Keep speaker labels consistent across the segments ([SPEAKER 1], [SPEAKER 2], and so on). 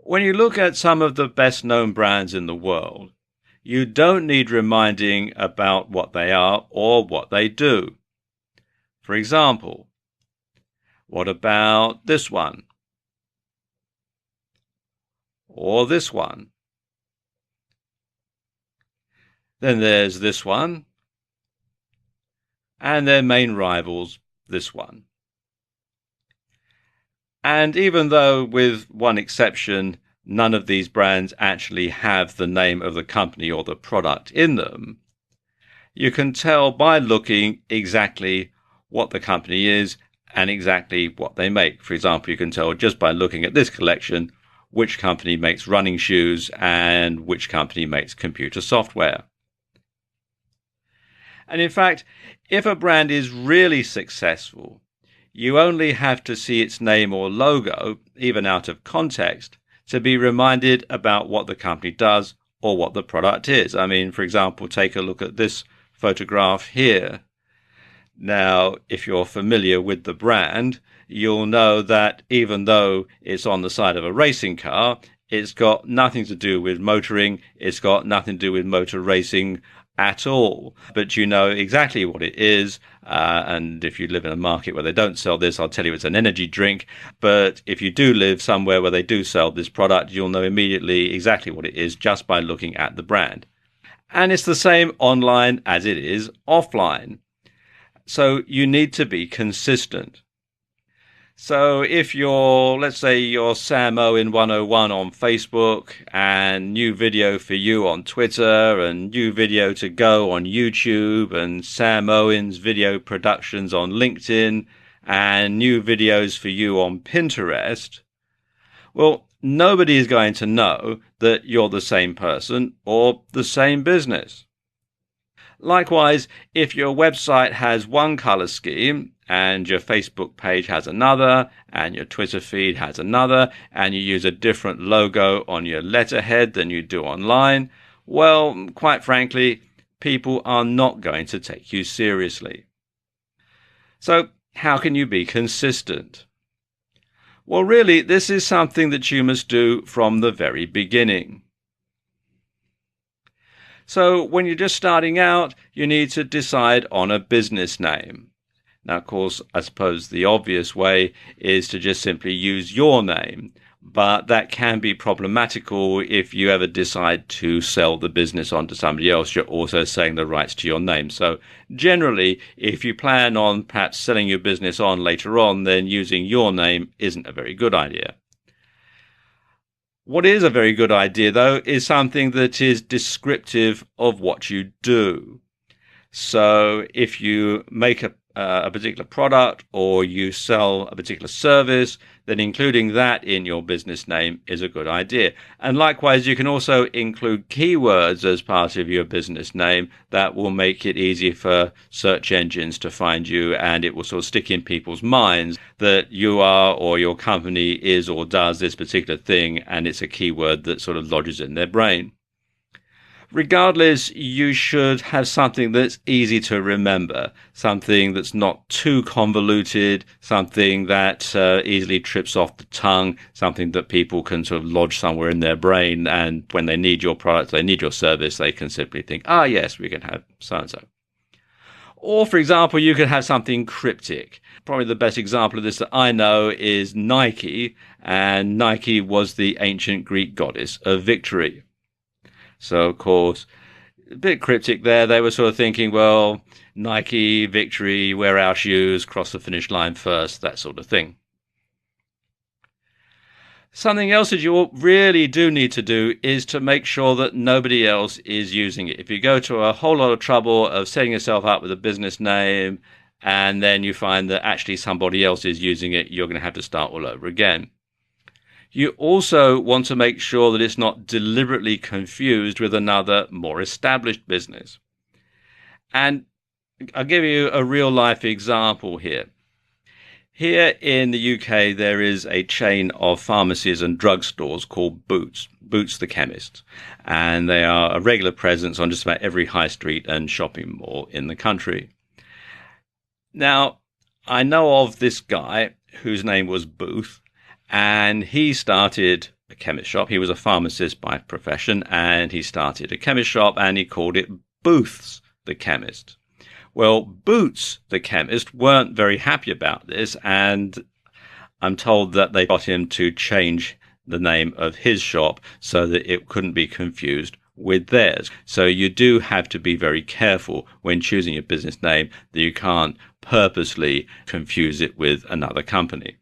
[SPEAKER 1] When you look at some of the best known brands in the world, you don't need reminding about what they are or what they do. For example, what about this one? Or this one? Then there's this one, and their main rivals, this one. And even though, with one exception, none of these brands actually have the name of the company or the product in them, you can tell by looking exactly what the company is and exactly what they make. For example, you can tell just by looking at this collection which company makes running shoes and which company makes computer software. And in fact, if a brand is really successful, you only have to see its name or logo, even out of context, to be reminded about what the company does or what the product is. I mean, for example, take a look at this photograph here. Now, if you're familiar with the brand, you'll know that even though it's on the side of a racing car, it's got nothing to do with motoring, it's got nothing to do with motor racing at all. But you know exactly what it is, and if you live in a market where they don't sell this, I'll tell you it's an energy drink. But if you do live somewhere where they do sell this product, you'll know immediately exactly what it is just by looking at the brand. And it's the same online as it is offline. So you need to be consistent. So if let's say you're Sam Owen 101 on Facebook, and new video for you on Twitter, and new video to go on YouTube, and Sam Owen's video productions on LinkedIn, and new videos for you on Pinterest, well, nobody is going to know that you're the same person or the same business. Likewise, if your website has one color scheme and your Facebook page has another and your Twitter feed has another and you use a different logo on your letterhead than you do online, well, quite frankly, people are not going to take you seriously. So how can you be consistent? Well, really, this is something that you must do from the very beginning. So when you're just starting out, you need to decide on a business name. Now, of course, I suppose the obvious way is to just simply use your name, but that can be problematical if you ever decide to sell the business on to somebody else. You're also selling the rights to your name. So generally, if you plan on perhaps selling your business on later on, then using your name isn't a very good idea. What is a very good idea, though, is something that is descriptive of what you do. So if you make a particular product or you sell a particular service, then including that in your business name is a good idea. And likewise, you can also include keywords as part of your business name that will make it easy for search engines to find you, and it will sort of stick in people's minds that you are or your company is or does this particular thing, and it's a keyword that sort of lodges in their brain. Regardless, you should have something that's easy to remember, something that's not too convoluted, something that easily trips off the tongue, something that people can sort of lodge somewhere in their brain, and when they need your product, they need your service, they can simply think, yes, we can have so-and-so. Or, for example, you could have something cryptic. Probably the best example of this that I know is Nike, and Nike was the ancient Greek goddess of victory. So, of course, a bit cryptic there. They were sort of thinking, well, Nike, victory, wear our shoes, cross the finish line first, that sort of thing. Something else that you really do need to do is to make sure that nobody else is using it. If you go to a whole lot of trouble of setting yourself up with a business name and then you find that actually somebody else is using it, you're going to have to start all over again. You also want to make sure that it's not deliberately confused with another more established business. And I'll give you a real life example here. Here in the UK, there is a chain of pharmacies and drugstores called Boots the Chemist. And they are a regular presence on just about every high street and shopping mall in the country. Now, I know of this guy whose name was Booth, and he started a chemist shop. He was a pharmacist by profession, and he started a chemist shop, and he called it Booths the Chemist. Well, Boots the Chemist weren't very happy about this, and I'm told that they got him to change the name of his shop so that it couldn't be confused with theirs. So you do have to be very careful when choosing your business name that you can't purposely confuse it with another company.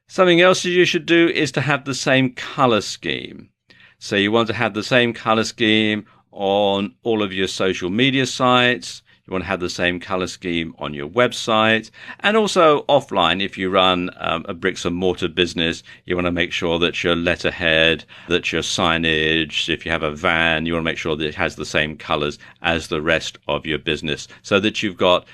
[SPEAKER 1] Something else you should do is to have the same color scheme. So you want to have the same color scheme on all of your social media sites. You want to have the same color scheme on your website, and also offline. If you run a bricks and mortar business, you want to make sure that your letterhead, that your signage, if you have a van, you want to make sure that it has the same colors as the rest of your business, so that you've got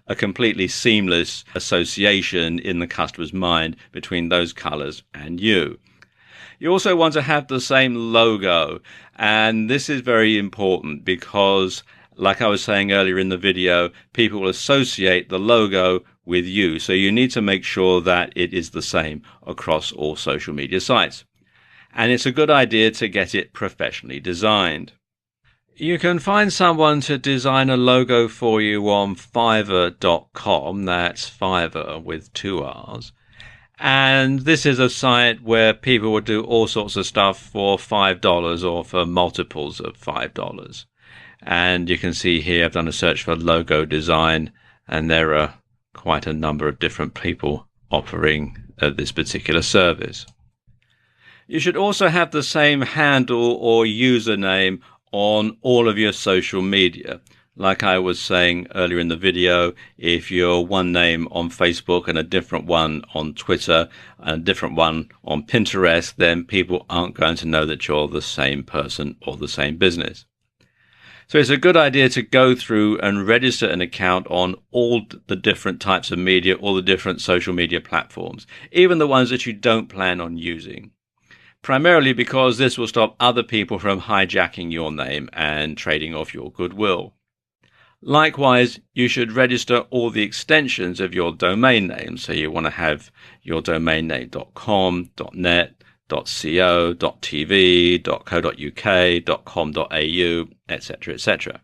[SPEAKER 1] a completely seamless association in the customer's mind between those colors and you. You also want to have the same logo, and this is very important because, like I was saying earlier in the video, people will associate the logo with you. So you need to make sure that it is the same across all social media sites. And it's a good idea to get it professionally designed. You can find someone to design a logo for you on Fiverr.com. That's Fiverr with 2 R's. And this is a site where people will do all sorts of stuff for $5 or for multiples of $5. And you can see here I've done a search for logo design, and there are quite a number of different people offering this particular service. You should also have the same handle or username on all of your social media. Like I was saying earlier in the video, if you're one name on Facebook and a different one on Twitter and a different one on Pinterest, then people aren't going to know that you're the same person or the same business. So it's a good idea to go through and register an account on all the different types of media, all the different social media platforms, even the ones that you don't plan on using. Primarily because this will stop other people from hijacking your name and trading off your goodwill. Likewise, you should register all the extensions of your domain name. So you want to have your domain name .com, .net, .co, .tv, .co.uk, .com.au, etc., etc.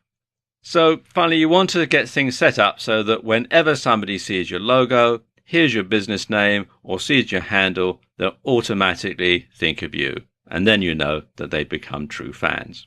[SPEAKER 1] So finally, you want to get things set up so that whenever somebody sees your logo, hears your business name, or sees your handle, they'll automatically think of you. And then you know that they've become true fans.